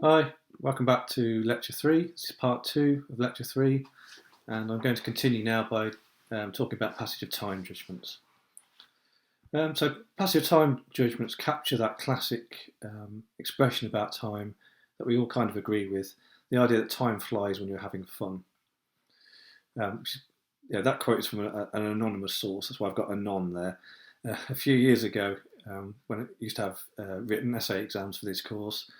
Hi, welcome back to Lecture 3. This is part 2 of Lecture 3, and I'm going to continue now by talking about passage of time judgments. So passage of time judgments capture that classic expression about time that we all kind of agree with, the idea that time flies when you're having fun. That quote is from an anonymous source, that's why I've got anon there. A few years ago, when I used to have written essay exams for this course,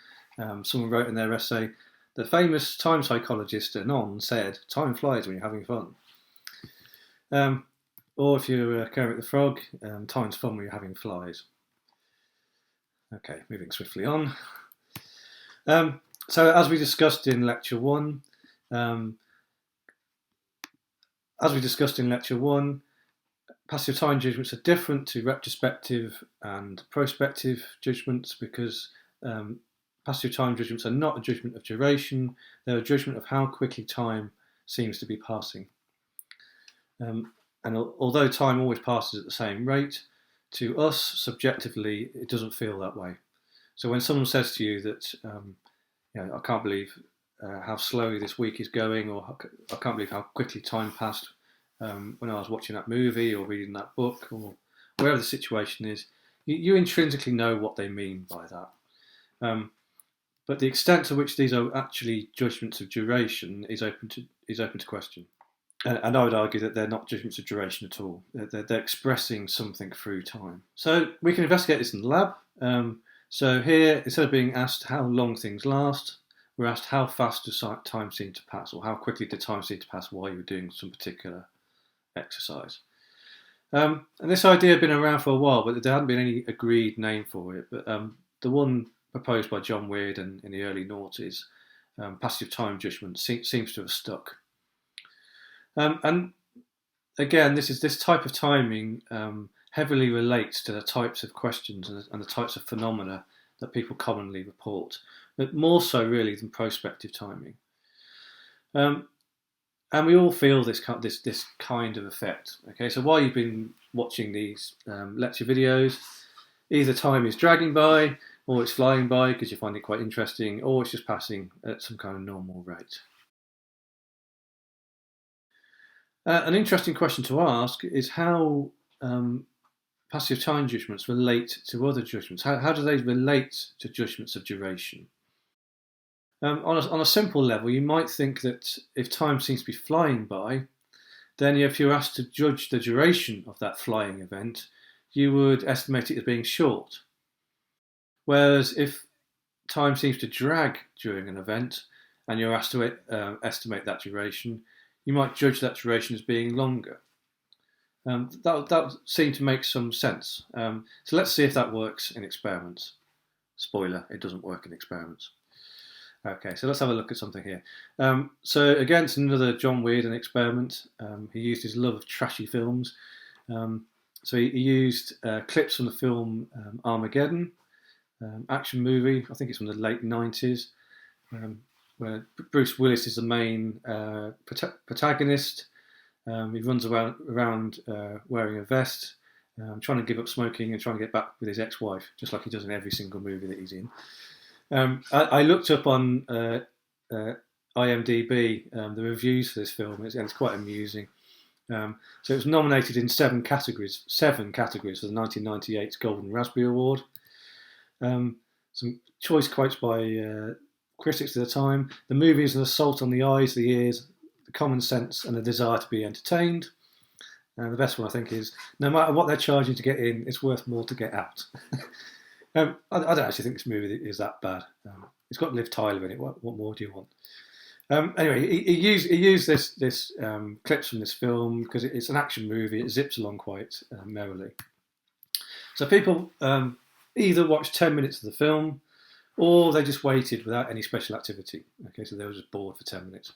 someone wrote in their essay, the famous time psychologist Anon said, time flies when you're having fun. Or if you're Kermit the Frog, time's fun when you're having flies. Okay, moving swiftly on. So as we discussed in Lecture 1, passive time judgments are different to retrospective and prospective judgments because passive time judgments are not a judgment of duration, they're a judgment of how quickly time seems to be passing. And although time always passes at the same rate, to us, subjectively, it doesn't feel that way. So when someone says to you that, I can't believe how slowly this week is going, or I can't believe how quickly time passed when I was watching that movie or reading that book, or wherever the situation is, you intrinsically know what they mean by that. But the extent to which these are actually judgments of duration is open to question. And I would argue that they're not judgments of duration at all. They're expressing something through time. So we can investigate this in the lab. So here, instead of being asked how long things last, we're asked how fast does time seem to pass, or how quickly did time seem to pass while you were doing some particular exercise. And this idea had been around for a while, but there hadn't been any agreed name for it. But the one proposed by John Weird in the early noughties, passive time judgment, seems to have stuck. And again, this type of timing heavily relates to the types of questions and the types of phenomena that people commonly report, but more so really than prospective timing. And we all feel this kind of effect. Okay, so while you've been watching these lecture videos, either time is dragging by, or it's flying by because you find it quite interesting, or it's just passing at some kind of normal rate. An interesting question to ask is how passive time judgments relate to other judgments. How do they relate to judgments of duration? On a simple level, you might think that if time seems to be flying by, then if you're asked to judge the duration of that flying event, you would estimate it as being short. Whereas if time seems to drag during an event and you're asked to estimate that duration, you might judge that duration as being longer. That seemed to make some sense. So let's see if that works in experiments. Spoiler, it doesn't work in experiments. Okay, so let's have a look at something here. So again, it's another John Weirden experiment. He used his love of trashy films. So he used clips from the film Armageddon, action movie, I think it's from the late 90s, where Bruce Willis is the main protagonist. He runs around wearing a vest, trying to give up smoking and trying to get back with his ex-wife, just like he does in every single movie that he's in. I looked up on IMDb the reviews for this film, and it's quite amusing. So it was nominated in seven categories for the 1998 Golden Raspberry Award. Some choice quotes by critics at the time. The movie is an assault on the eyes, the ears, the common sense, and the desire to be entertained. And the best one, I think, is no matter what they're charging to get in, it's worth more to get out. I don't actually think this movie is that bad. It's got Liv Tyler in it. What more do you want? Anyway, he used this clips from this film because it's an action movie. It zips along quite merrily. So people either watched 10 minutes of the film, or they just waited without any special activity. Okay, so they were just bored for 10 minutes.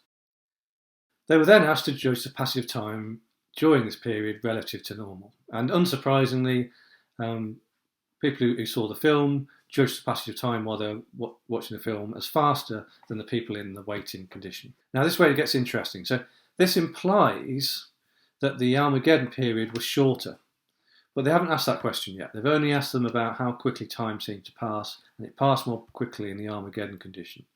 They were then asked to judge the passage of time during this period relative to normal. And unsurprisingly, people who saw the film judged the passage of time while they're watching the film as faster than the people in the waiting condition. Now, this is where it gets interesting. So this implies that the Armageddon period was shorter. But they haven't asked that question yet. They've only asked them about how quickly time seemed to pass, and it passed more quickly in the Armageddon condition.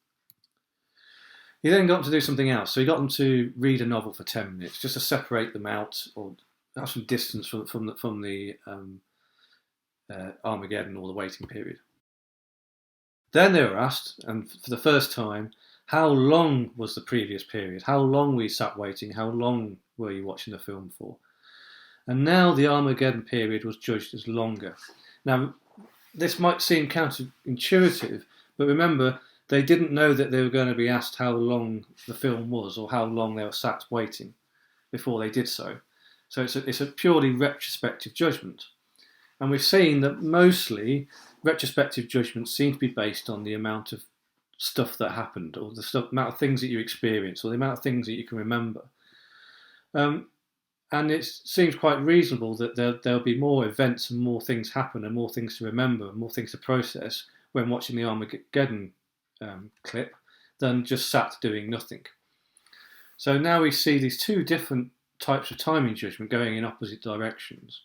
He then got them to do something else. So he got them to read a novel for 10 minutes, just to separate them out or have some distance from the Armageddon or the waiting period. Then they were asked, and for the first time, how long was the previous period? How long were you sat waiting? How long were you watching the film for? And now the Armageddon period was judged as longer. Now, this might seem counterintuitive, but remember, they didn't know that they were going to be asked how long the film was or how long they were sat waiting before they did so. So it's a purely retrospective judgment. And we've seen that mostly retrospective judgments seem to be based on the amount of stuff that happened, or the amount of things that you experience, or the amount of things that you can remember. And it seems quite reasonable that there'll be more events and more things happen and more things to remember and more things to process when watching the Armageddon clip than just sat doing nothing. So now we see these two different types of timing judgment going in opposite directions.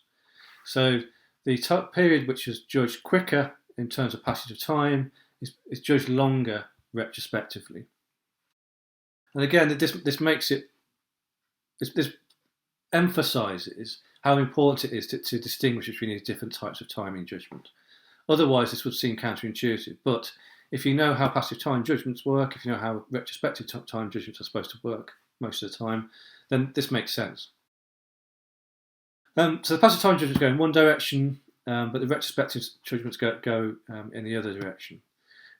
So the period which is judged quicker in terms of passage of time is judged longer retrospectively. And again, this makes it, this emphasises how important it is to distinguish between these different types of timing judgment. Otherwise, this would seem counterintuitive. But if you know how passive time judgments work, if you know how retrospective time judgments are supposed to work most of the time, then this makes sense. So the passive time judgments go in one direction, but the retrospective judgments go in the other direction.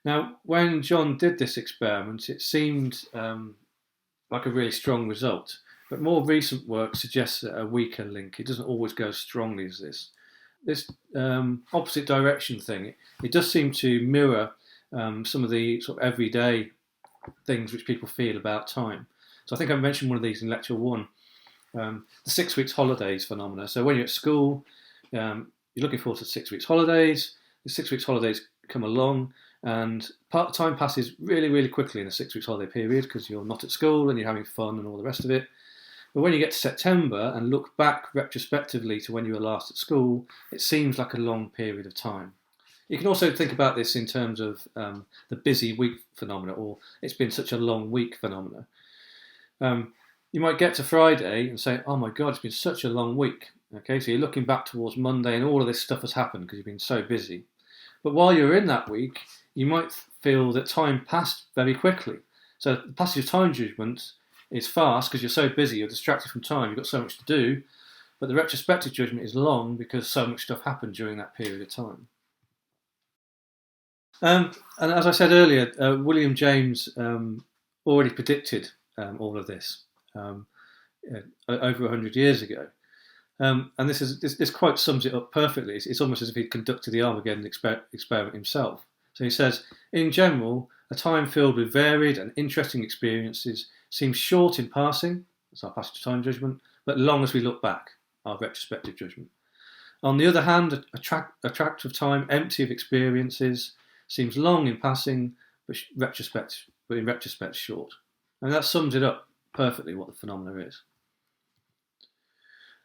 Now, when John did this experiment, it seemed like a really strong result. But more recent work suggests a weaker link. It doesn't always go as strongly as this. This opposite direction thing, it does seem to mirror some of the sort of everyday things which people feel about time. So I think I mentioned one of these in lecture 1, the 6 weeks holidays phenomena. So when you're at school, you're looking forward to 6 weeks holidays. The 6 weeks holidays come along, and time passes really, really quickly in a 6 weeks holiday period because you're not at school and you're having fun and all the rest of it. But when you get to September and look back retrospectively to when you were last at school, it seems like a long period of time. You can also think about this in terms of the busy week phenomena, or it's been such a long week phenomena. You might get to Friday and say, oh my God, it's been such a long week. Okay, so you're looking back towards Monday and all of this stuff has happened because you've been so busy. But while you're in that week, you might feel that time passed very quickly. So the passage of time judgment is fast because you're so busy, you're distracted from time, you've got so much to do. But the retrospective judgment is long because so much stuff happened during that period of time. And as I said earlier, William James already predicted all of this over 100 years ago. And this quote sums it up perfectly. It's almost as if he'd conducted the Armageddon experiment himself. So he says, in general, a time filled with varied and interesting experiences seems short in passing, that's our passage of time judgment, but long as we look back, our retrospective judgment. On the other hand, a tract of time empty of experiences seems long in passing, but in retrospect short. And that sums it up perfectly what the phenomena is.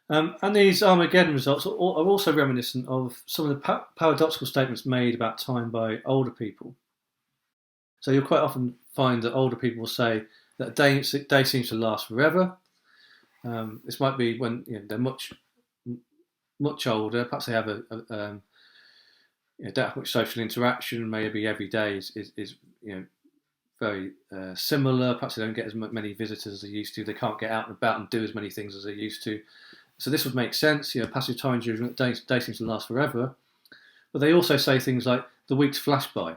And these Armageddon results are also reminiscent of some of the paradoxical statements made about time by older people. So you'll quite often find that older people will say that a day seems to last forever. This might be when they're much older. Perhaps they have don't have much social interaction. Maybe every day is very similar. Perhaps they don't get as many visitors as they used to. They can't get out and about and do as many things as they used to. So this would make sense. Passive time judgment, day seems to last forever. But they also say things like the weeks flash by.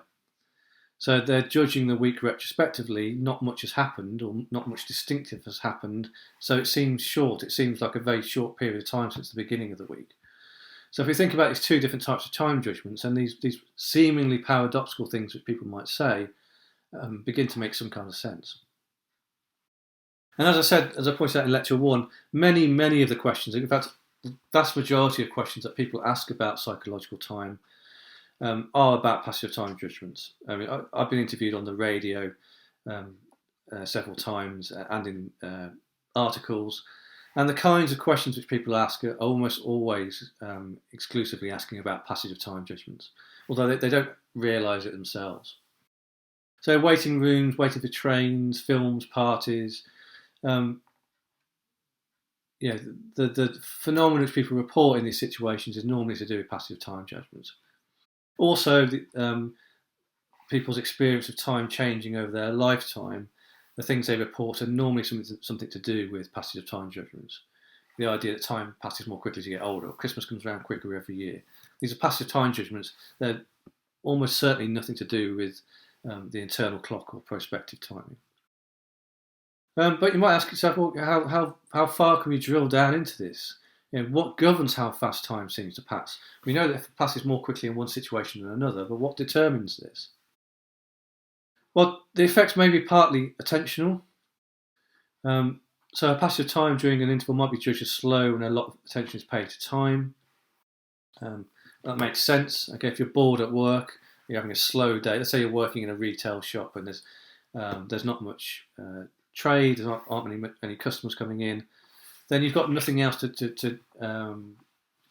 So they're judging the week retrospectively. Not much has happened, or not much distinctive has happened. So it seems short. It seems like a very short period of time since the beginning of the week. So if we think about these two different types of time judgments and these seemingly paradoxical things which people might say begin to make some kind of sense. And as I pointed out in lecture 1, many of the questions, in fact, the vast majority of questions that people ask about psychological time are about passive time judgments. I mean, I've been interviewed on the radio several times and in articles, and the kinds of questions which people ask are almost always exclusively asking about passage of time judgments, although they don't realise it themselves. So waiting rooms, waiting for trains, films, parties. The phenomenon which people report in these situations is normally to do with passive time judgments. Also, people's experience of time changing over their lifetime, the things they report are normally something to do with passive time judgments. The idea that time passes more quickly as you get older, or Christmas comes around quicker every year. These are passive time judgments. They're almost certainly nothing to do with the internal clock or prospective timing. But you might ask yourself, well, how far can we drill down into this? What governs how fast time seems to pass? We know that it passes more quickly in one situation than another, but what determines this? Well, the effects may be partly attentional. So a passage of time during an interval might be judged as slow when a lot of attention is paid to time. That makes sense. Okay, if you're bored at work, you're having a slow day. Let's say you're working in a retail shop and there's not much trade, there aren't many customers coming in. Then you've got nothing else to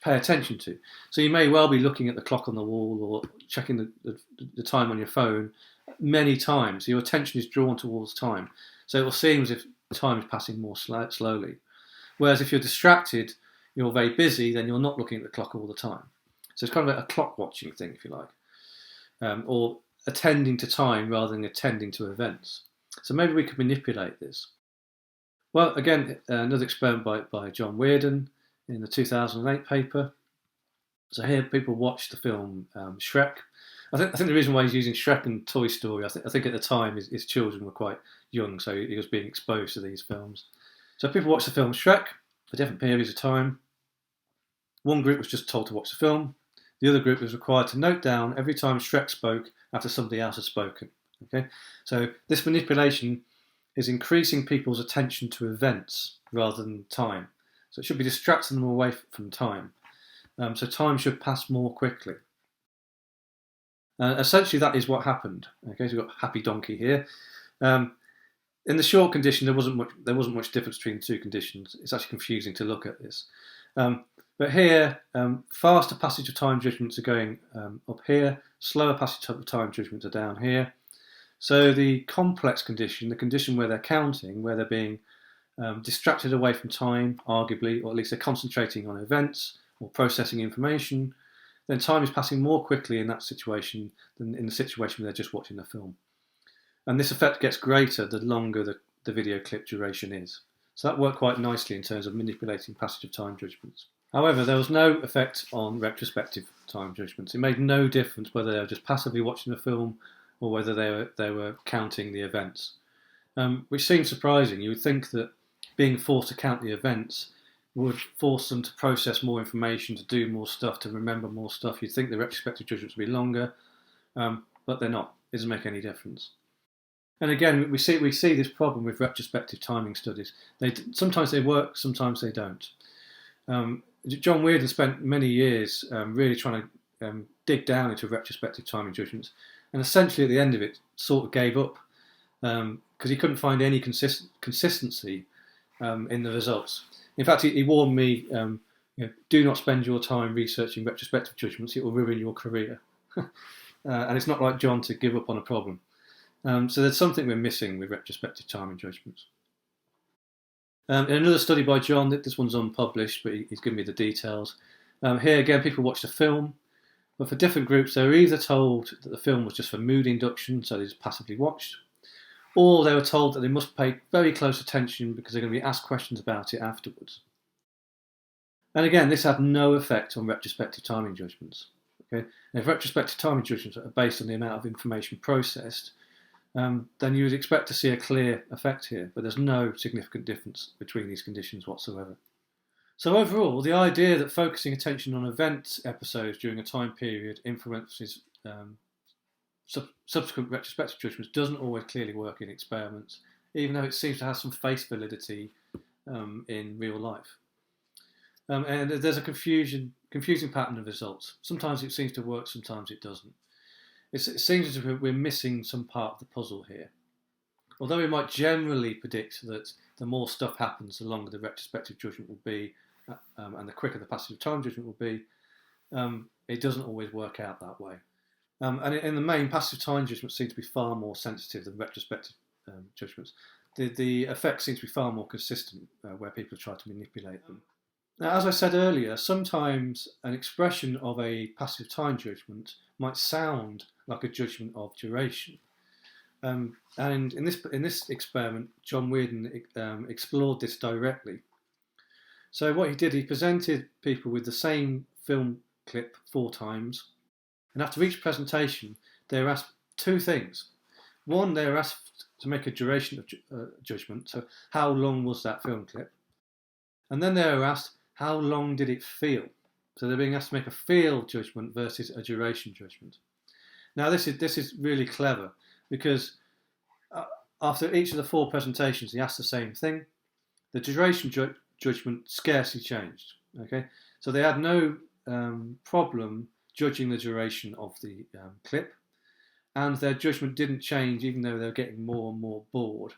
pay attention to. So you may well be looking at the clock on the wall or checking the time on your phone many times. Your attention is drawn towards time. So it will seem as if time is passing more slowly. Whereas if you're distracted, you're very busy, then you're not looking at the clock all the time. So it's kind of a clock watching thing, if you like, or attending to time rather than attending to events. So maybe we could manipulate this. Well, again, another experiment by John Weirden in the 2008 paper. So here people watched the film Shrek. I think the reason why he's using Shrek and Toy Story, I think at the time his children were quite young, so he was being exposed to these films. So people watched the film Shrek for different periods of time. One group was just told to watch the film. The other group was required to note down every time Shrek spoke after somebody else had spoken. Okay, so this manipulation is increasing people's attention to events rather than time. So it should be distracting them away from time. So time should pass more quickly. Essentially, that is what happened. Okay, so we've got Happy Donkey here. In the short condition, there wasn't much difference between the two conditions. It's actually confusing to look at this. But here, faster passage of time judgments are going up here, slower passage of time judgments are down here. So the complex condition, the condition where they're counting, where they're being distracted away from time, arguably, or at least they're concentrating on events or processing information, then time is passing more quickly in that situation than in the situation where they're just watching a film. And this effect gets greater the longer the video clip duration is. So that worked quite nicely in terms of manipulating passage of time judgments. However, there was no effect on retrospective time judgments. It made no difference whether they were just passively watching the film or whether they were counting the events, which seems surprising. You would think that being forced to count the events would force them to process more information, to do more stuff, to remember more stuff. You'd think the retrospective judgments would be longer, but they're not. It doesn't make any difference. And again, we see this problem with retrospective timing studies. Sometimes they work, sometimes they don't. John Weirden spent many years really trying to dig down into retrospective timing judgments, and essentially at the end of it sort of gave up because he couldn't find any consistency in the results. In fact, he warned me, do not spend your time researching retrospective judgments, it will ruin your career. And it's not like John to give up on a problem. So there's something we're missing with retrospective timing judgments. In another study by John, this one's unpublished, but he's given me the details. Here again, people watched a film, but for different groups, they were either told that the film was just for mood induction, so they just passively watched, or they were told that they must pay very close attention because they're going to be asked questions about it afterwards. And again, this had no effect on retrospective timing judgments. Okay? And if retrospective timing judgments are based on the amount of information processed, then you would expect to see a clear effect here, but there's no significant difference between these conditions whatsoever. So overall, the idea that focusing attention on event episodes during a time period influences subsequent retrospective judgments doesn't always clearly work in experiments, even though it seems to have some face validity in real life. And there's a confusing pattern of results. Sometimes it seems to work, sometimes it doesn't. It seems as if we're missing some part of the puzzle here. Although we might generally predict that the more stuff happens, the longer the retrospective judgment will be, and the quicker the passage of time judgment will be, it doesn't always work out that way. And in the main, passive time judgments seem to be far more sensitive than retrospective judgments. The effects seem to be far more consistent where people try to manipulate them. Now, as I said earlier, sometimes an expression of a passive time judgment might sound like a judgment of duration. And in this experiment, John Weirden explored this directly. So what he did, he presented people with the same film clip 4 times, and after each presentation, they were asked 2 things. One, they were asked to make a duration of judgment, so how long was that film clip? And then they were asked, how long did it feel? So they're being asked to make a feel judgment versus a duration judgment. Now this is really clever because after each of the 4 presentations, he asked the same thing. The duration judgment scarcely changed. Okay, so they had no problem judging the duration of the clip, and their judgment didn't change even though they were getting more and more bored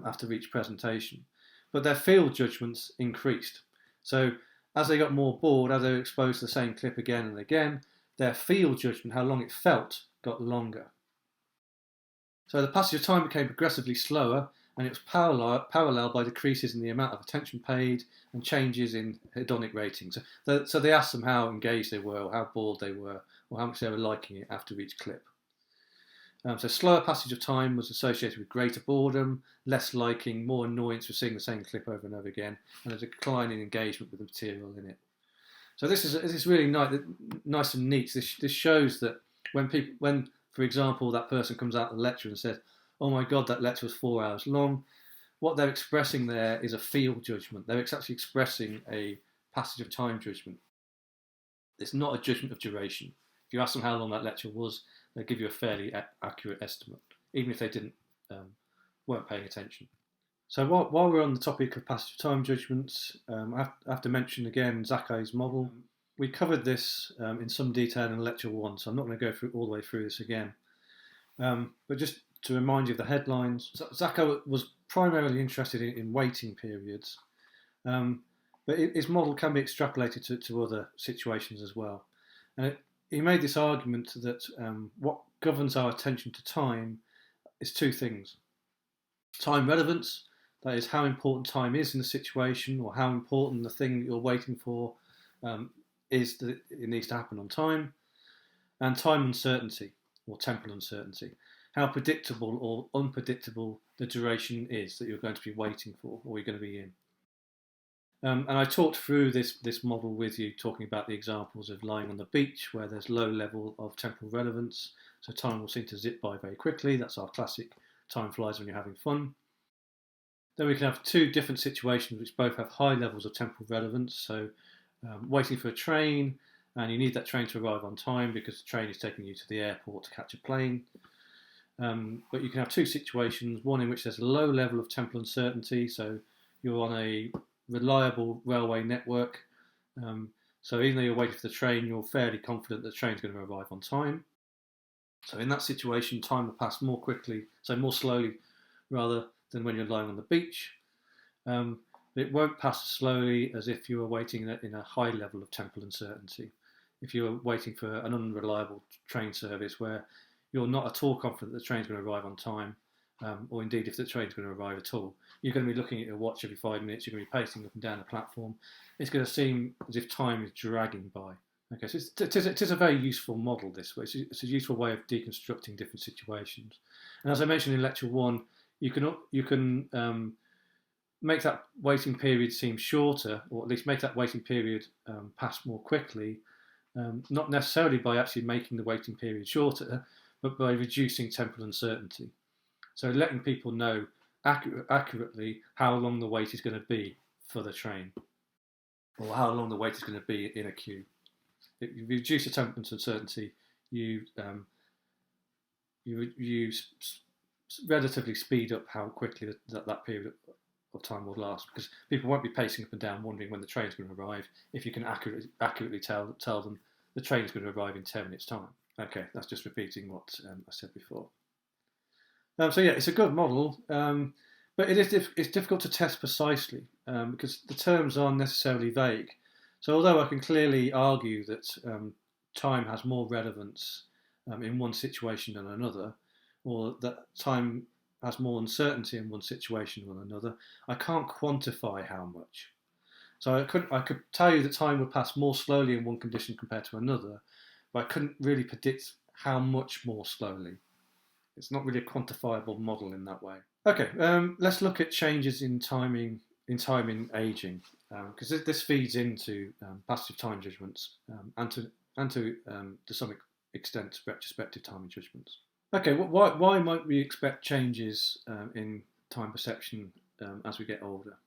after each presentation. But their field judgments increased. So as they got more bored, as they were exposed to the same clip again and again, their field judgment, how long it felt, got longer. So the passage of time became progressively slower, and it was paralleled by decreases in the amount of attention paid and changes in hedonic ratings. So they asked them how engaged they were, or how bored they were, or how much they were liking it after each clip. So slower passage of time was associated with greater boredom, less liking, more annoyance with seeing the same clip over and over again, and a decline in engagement with the material in it. So this is really nice and neat. This shows that when, for example, that person comes out of the lecture and says, "Oh my God, that lecture was 4 hours long," what they're expressing there is a field judgment. They're actually expressing a passage of time judgment. It's not a judgment of duration. If you ask them how long that lecture was, they'll give you a fairly accurate estimate, even if they weren't paying attention. So while we're on the topic of passage of time judgments, I have to mention again Zakai's model. We covered this in some detail in lecture 1, so I'm not going to go all the way through this again. But just to remind you of the headlines, Zakai was primarily interested in waiting periods, but his model can be extrapolated to other situations as well. And he made this argument that what governs our attention to time is 2 things. Time relevance, that is how important time is in the situation, or how important the thing that you're waiting for is that it needs to happen on time. And time uncertainty, or temporal uncertainty, how predictable or unpredictable the duration is that you're going to be waiting for, or you're going to be in. And I talked through this model with you, talking about the examples of lying on the beach where there's low level of temporal relevance, so time will seem to zip by very quickly. That's our classic time flies when you're having fun. Then we can have 2 different situations which both have high levels of temporal relevance, so waiting for a train, and you need that train to arrive on time because the train is taking you to the airport to catch a plane. But you can have 2 situations, one in which there's a low level of temporal uncertainty, so you're on a reliable railway network, so even though you're waiting for the train, you're fairly confident that the train's going to arrive on time. So in that situation, time will pass more quickly, so more slowly rather than when you're lying on the beach. But it won't pass as slowly as if you were waiting in a high level of temporal uncertainty. If you were waiting for an unreliable train service where you're not at all confident that the train's going to arrive on time, or indeed if the train's going to arrive at all, you're going to be looking at your watch every 5 minutes, you're going to be pacing up and down the platform. It's going to seem as if time is dragging by. Okay, so it is a very useful model this way. It's a useful way of deconstructing different situations. And as I mentioned in lecture 1, you can make that waiting period seem shorter, or at least make that waiting period pass more quickly, not necessarily by actually making the waiting period shorter, but by reducing temporal uncertainty. So letting people know accurately how long the wait is going to be for the train, or how long the wait is going to be in a queue. If you reduce the temporal uncertainty, you relatively speed up how quickly that period of time will last, because people won't be pacing up and down wondering when the train's going to arrive if you can accurately tell them the train's going to arrive in 10 minutes' time. Okay, that's just repeating what I said before. So yeah, it's a good model, but it's difficult to test precisely because the terms aren't necessarily vague. So although I can clearly argue that time has more relevance in one situation than another, or that time has more uncertainty in one situation than another, I can't quantify how much. So I could tell you that time would pass more slowly in one condition compared to another, but I couldn't really predict how much more slowly. It's not really a quantifiable model in that way. Okay, let's look at changes in timing in aging, because this feeds into passive time judgments and to some extent retrospective timing judgments. Okay, why might we expect changes in time perception as we get older?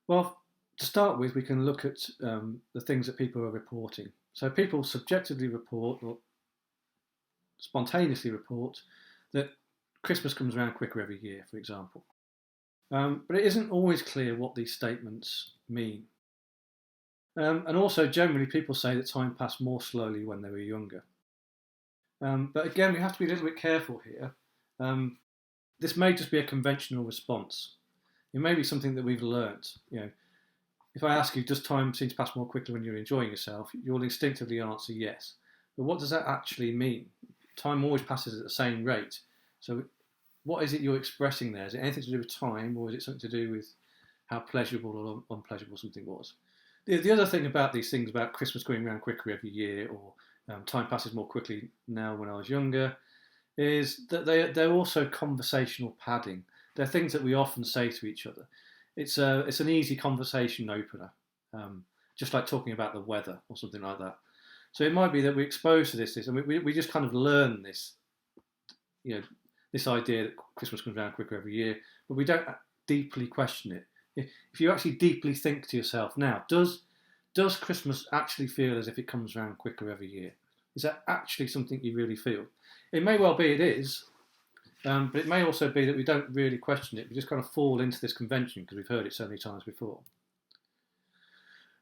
Well, to start with, we can look at the things that people are reporting. So people subjectively report or spontaneously report that Christmas comes around quicker every year, for example. But it isn't always clear what these statements mean. And also, generally, people say that time passed more slowly when they were younger. But again, we have to be a little bit careful here. This may just be a conventional response. It may be something that we've learnt. If I ask you, does time seem to pass more quickly when you're enjoying yourself? You'll instinctively answer yes. But what does that actually mean? Time always passes at the same rate. So what is it you're expressing there? Is it anything to do with time, or is it something to do with how pleasurable or unpleasurable something was? The other thing about these things about Christmas going around quicker every year, or time passes more quickly now when I was younger, is that they're also conversational padding. They're things that we often say to each other. It's an easy conversation opener, just like talking about the weather or something like that. So it might be that we're exposed to this, and we just kind of learn this, this idea that Christmas comes around quicker every year, but we don't deeply question it. If you actually deeply think to yourself, now, does Christmas actually feel as if it comes around quicker every year? Is that actually something you really feel? It may well be it is, but it may also be that we don't really question it. We just kind of fall into this convention because we've heard it so many times before.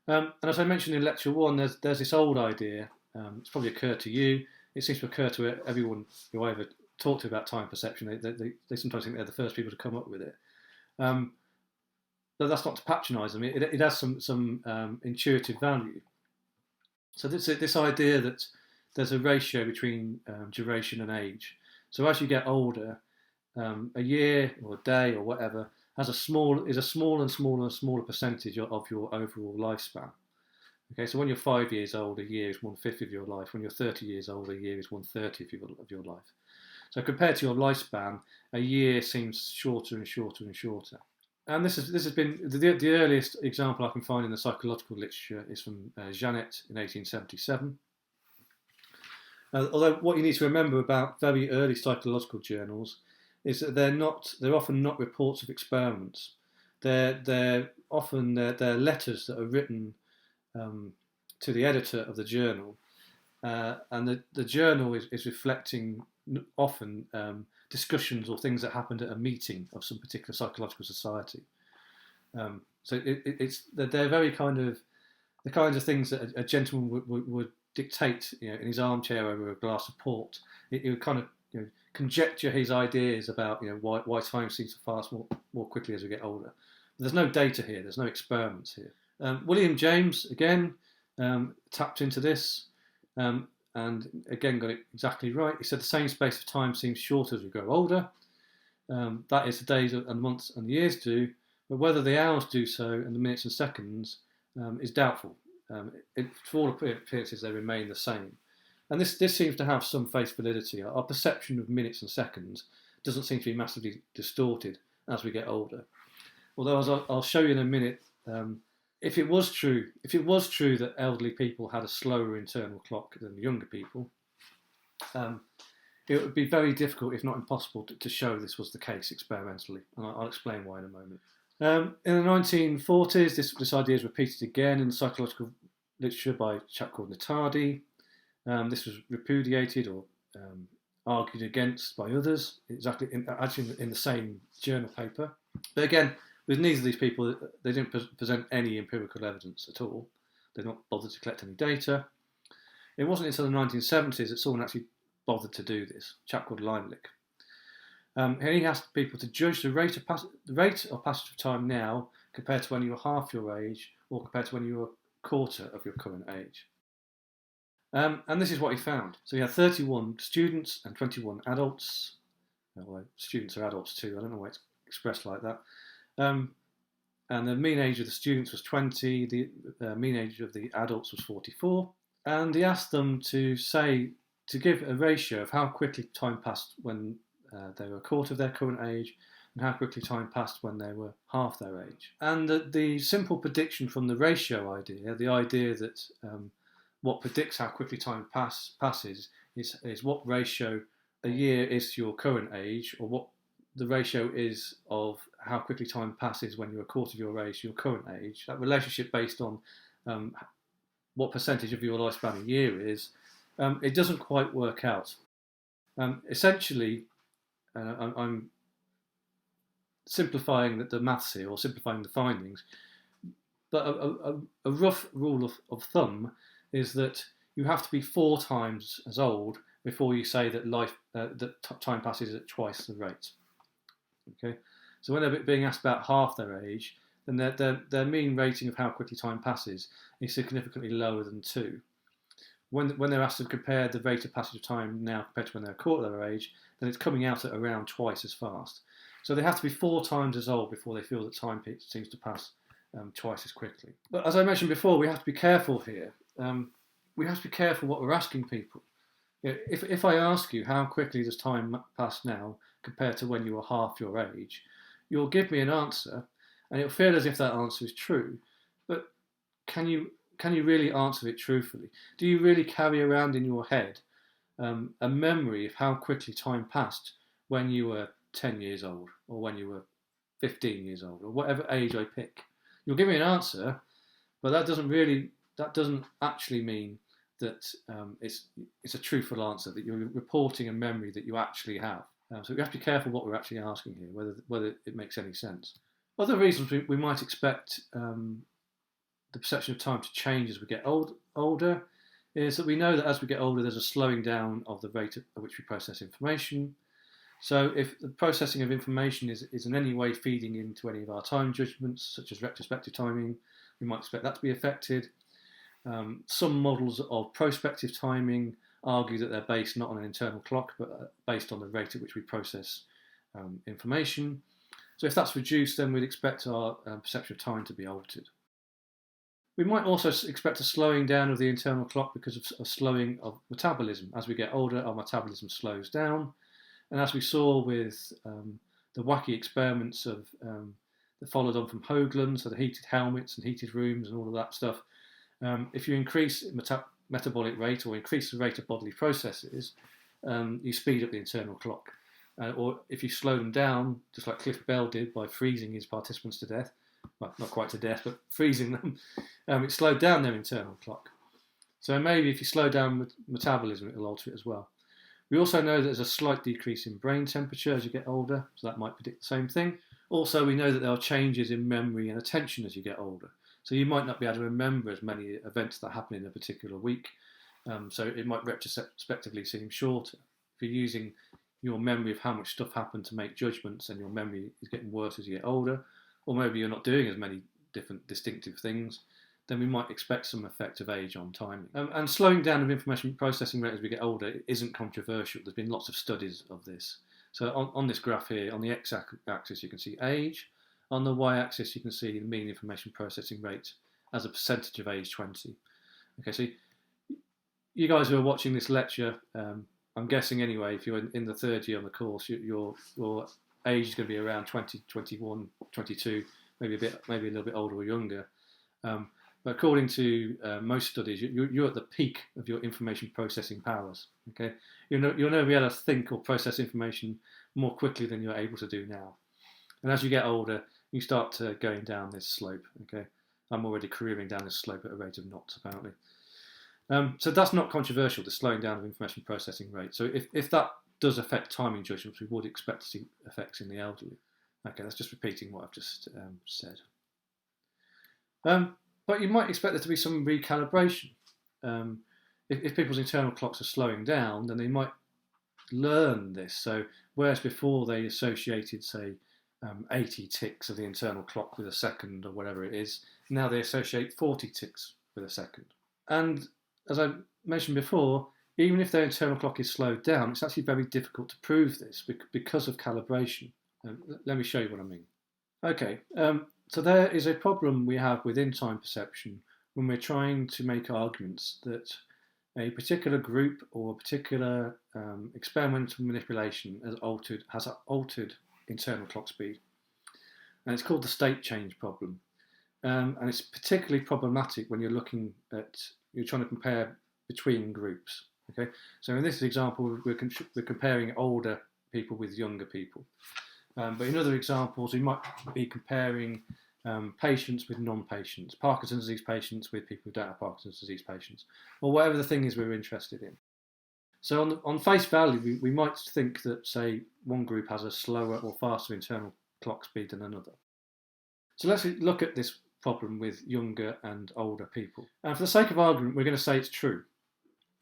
And as I mentioned in lecture 1, there's this old idea. It's probably occurred to you. It seems to occur to everyone who I ever talk to about time perception. They sometimes think they're the first people to come up with it. But that's not to patronise them. It has some intuitive value. So this idea that there's a ratio between duration and age. So as you get older, a year or a day or whatever is a smaller and smaller percentage of your overall lifespan. Okay, so when you're 5 years old, a year is 1/5 of your life. When you're 30 years old, a year is 1/30 of your life. So compared to your lifespan, a year seems shorter and shorter and shorter. And this has been the earliest example I can find in the psychological literature is from Janet in 1877. Although what you need to remember about very early psychological journals is that they're often not reports of experiments. They're often letters that are written to the editor of the journal, and the journal is reflecting often discussions or things that happened at a meeting of some particular psychological society. So they're very the kinds of things that a gentleman would dictate, in his armchair over a glass of port. He would kind of conjecture his ideas about why time seems to pass more quickly as we get older. But there's no data here. There's no experiments here. William James again tapped into this. And again got it exactly right. He said the same space of time seems shorter as we grow older. That is, the days and months and the years do, but whether the hours do so and the minutes and seconds is doubtful. For all appearances, they remain the same. And this seems to have some face validity. Our perception of minutes and seconds doesn't seem to be massively distorted as we get older. Although, as I'll show you in a minute, if it was true that elderly people had a slower internal clock than younger people, it would be very difficult, if not impossible, to show this was the case experimentally. And I'll explain why in a moment. In the 1940s, this idea is repeated again in psychological literature by a chap called Nettardi. This was repudiated or argued against by others, actually in the same journal paper. But again, with neither of these people, they didn't present any empirical evidence at all. They did not bother to collect any data. It wasn't until the 1970s that someone actually bothered to do this, a chap called Limelik. And he asked people to judge the rate of passage of time now compared to when you were half your age or compared to when you were a quarter of your current age. And this is what he found. So he had 31 students and 21 adults. Well, students are adults too. I don't know why it's expressed like that. And the mean age of the students was 20. The mean age of the adults was 44. And he asked them to give a ratio of how quickly time passed when they were a quarter of their current age, and how quickly time passed when they were half their age. And the simple prediction from the ratio idea, the idea that what predicts how quickly time passes is what ratio a year is to your current age, or what the ratio is of how quickly time passes when you're a quarter of your age to your current age. That relationship based on what percentage of your lifespan a year is, it doesn't quite work out. Essentially, I'm simplifying the maths here, or simplifying the findings, but a rough rule of thumb is that you have to be 4 times as old before you say that time passes at twice the rate. Okay, so when they're being asked about half their age, then their mean rating of how quickly time passes is significantly lower than 2. When they're asked to compare the rate of passage of time now compared to when they're a quarter of their age, then it's coming out at around twice as fast. So they have to be 4 times as old before they feel that time seems to pass twice as quickly. But as I mentioned before, we have to be careful here. We have to be careful what we're asking people. If I ask you how quickly does time pass now compared to when you were half your age, you'll give me an answer, and it'll feel as if that answer is true. But can you really answer it truthfully? Do you really carry around in your head a memory of how quickly time passed when you were 10 years old, or when you were 15 years old, or whatever age I pick? You'll give me an answer, but that doesn't actually mean that it's a truthful answer, that you're reporting a memory that you actually have. So we have to be careful what we're actually asking here, whether it makes any sense. Other reasons we might expect the perception of time to change as we get older is that we know that as we get older, there's a slowing down of the rate at which we process information. So if the processing of information is in any way feeding into any of our time judgments, such as retrospective timing, we might expect that to be affected. Some models of prospective timing argue that they're based not on an internal clock, but based on the rate at which we process information. So if that's reduced, then we'd expect our perception of time to be altered. We might also expect a slowing down of the internal clock because of a slowing of metabolism. As we get older, our metabolism slows down. And as we saw with the wacky experiments that followed on from Hoagland, so the heated helmets and heated rooms and all of that stuff, if you increase metabolic rate or increase the rate of bodily processes, you speed up the internal clock. Or if you slow them down, just like Cliff Bell did by freezing his participants to death, well, not quite to death, but freezing them, it slowed down their internal clock. So maybe if you slow down metabolism, it'll alter it as well. We also know that there's a slight decrease in brain temperature as you get older, so that might predict the same thing. Also, we know that there are changes in memory and attention as you get older. So you might not be able to remember as many events that happen in a particular week, so it might retrospectively seem shorter. If you're using your memory of how much stuff happened to make judgments and your memory is getting worse as you get older, or maybe you're not doing as many different distinctive things, then we might expect some effect of age on timing. And slowing down of information processing rate as we get older isn't controversial. There's been lots of studies of this. So on this graph here, on the x-axis you can see age. On the y-axis you can see the mean information processing rate as a percentage of age 20. Okay, so you guys who are watching this lecture, I'm guessing anyway, if you're in the third year on the course, your age is going to be around 20, 21, 22, maybe a little bit older or younger. But according to most studies, you're at the peak of your information processing powers. Okay, you'll never be able to think or process information more quickly than you're able to do now. And as you get older, you start going down this slope. Okay, I'm already careering down this slope at a rate of knots, apparently. So that's not controversial, the slowing down of information processing rate. So if that does affect timing judgments, we would expect to see effects in the elderly. Okay, that's just repeating what I've just said. But you might expect there to be some recalibration. If people's internal clocks are slowing down, then they might learn this. So whereas before they associated, say, 80 ticks of the internal clock with a second or whatever it is, now they associate 40 ticks with a second. And as I mentioned before, even if their internal clock is slowed down, it's actually very difficult to prove this because of calibration. Let me show you what I mean. Okay, so there is a problem we have within time perception when we're trying to make arguments that a particular group or a particular experimental manipulation has altered internal clock speed. And it's called the state change problem. And it's particularly problematic when you're trying to compare between groups. Okay, so in this example, we're comparing older people with younger people. But in other examples, we might be comparing patients with non-patients, Parkinson's disease patients with people who don't have Parkinson's disease patients, or whatever the thing is we're interested in. So on face value, we might think that, say, one group has a slower or faster internal clock speed than another. So let's look at this problem with younger and older people. And for the sake of argument, we're going to say it's true.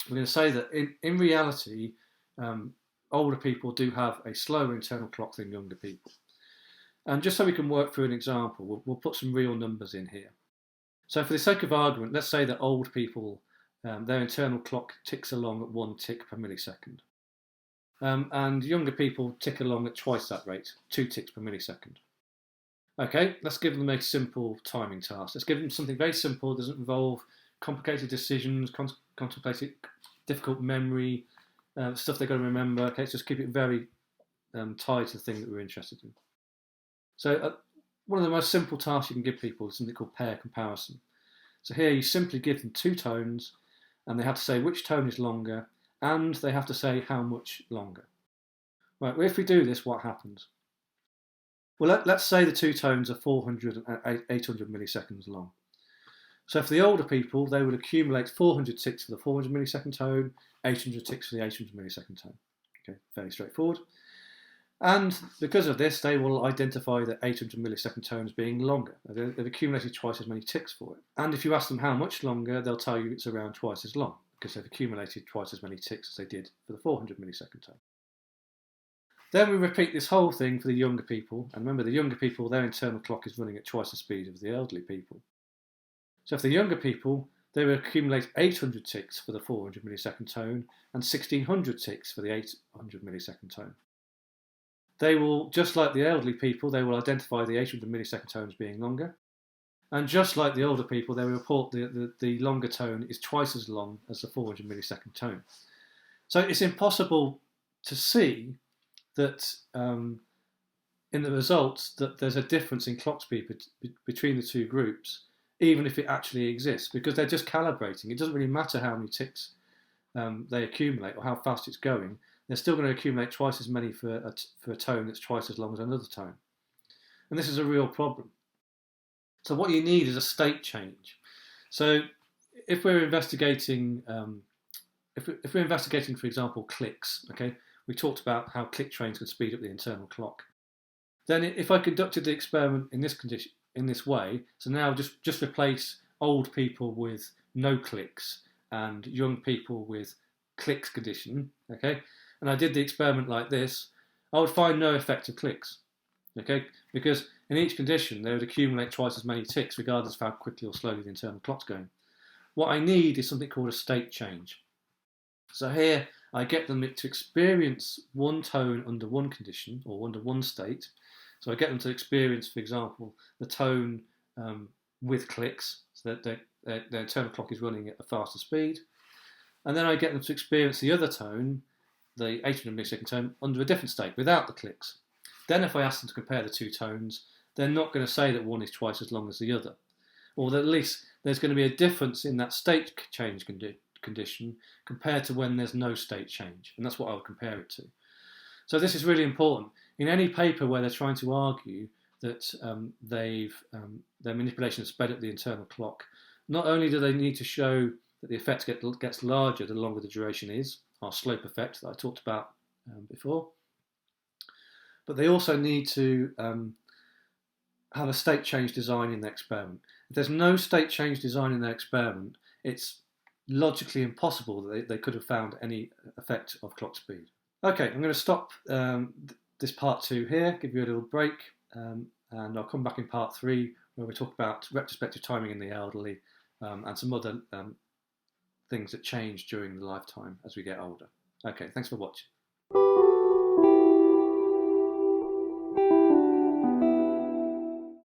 We're going to say that in reality, older people do have a slower internal clock than younger people. And just so we can work through an example, we'll put some real numbers in here. So for the sake of argument, let's say that old people, their internal clock ticks along at 1 tick per millisecond. And younger people tick along at twice that rate, 2 ticks per millisecond. Okay, let's give them a simple timing task. Let's give them something very simple, it doesn't involve complicated decisions, contemplated difficult memory, stuff they've got to remember. Okay, let's just keep it very tied to the thing that we're interested in. So one of the most simple tasks you can give people is something called pair comparison. So here you simply give them 2 tones and they have to say which tone is longer and they have to say how much longer. Right, well, if we do this, what happens? Well, let's say the 2 tones are 400 and 800 milliseconds long. So for the older people, they would accumulate 400 ticks for the 400 millisecond tone, 800 ticks for the 800 millisecond tone. Okay, fairly straightforward. And because of this, they will identify the 800 millisecond tone as being longer. They've accumulated twice as many ticks for it. And if you ask them how much longer, they'll tell you it's around twice as long, because they've accumulated twice as many ticks as they did for the 400 millisecond tone. Then we repeat this whole thing for the younger people. And remember, the younger people, their internal clock is running at twice the speed of the elderly people. So for the younger people, they will accumulate 800 ticks for the 400 millisecond tone and 1600 ticks for the 800 millisecond tone. They will, just like the elderly people, they will identify the 800 millisecond tone as being longer. And just like the older people, they will report the longer tone is twice as long as the 400 millisecond tone. So it's impossible to see that in the results that there's a difference in clock speed between the 2 groups, even if it actually exists, because they're just calibrating. It doesn't really matter how many ticks they accumulate or how fast it's going. They're still going to accumulate twice as many for a tone that's twice as long as another tone. And this is a real problem. So what you need is a state change. So if we're investigating, if we're investigating, for example, clicks, okay, we talked about how click trains can speed up the internal clock. Then if I conducted the experiment in this way, so now just replace old people with no clicks and young people with clicks condition, okay, and I did the experiment like this, I would find no effect of clicks, okay, because in each condition they would accumulate twice as many ticks regardless of how quickly or slowly the internal clock's going. What I need is something called a state change. So here I get them to experience one tone under one condition or under one state. So I get them to experience, for example, the tone with clicks, so that their internal clock is running at a faster speed. And then I get them to experience the other tone, the 800 millisecond tone, under a different state, without the clicks. Then if I ask them to compare the 2 tones, they're not going to say that one is twice as long as the other. Or that at least there's going to be a difference in that state change condition compared to when there's no state change. And that's what I would compare it to. So this is really important. In any paper where they're trying to argue that their manipulation has sped up the internal clock, not only do they need to show that the effect gets larger the longer the duration is, our slope effect that I talked about before, but they also need to have a state change design in their experiment. If there's no state change design in their experiment, it's logically impossible that they could have found any effect of clock speed. Okay, I'm going to stop this part 2 here, give you a little break, and I'll come back in part 3 where we talk about retrospective timing in the elderly and some other things that change during the lifetime as we get older. Okay, thanks for watching.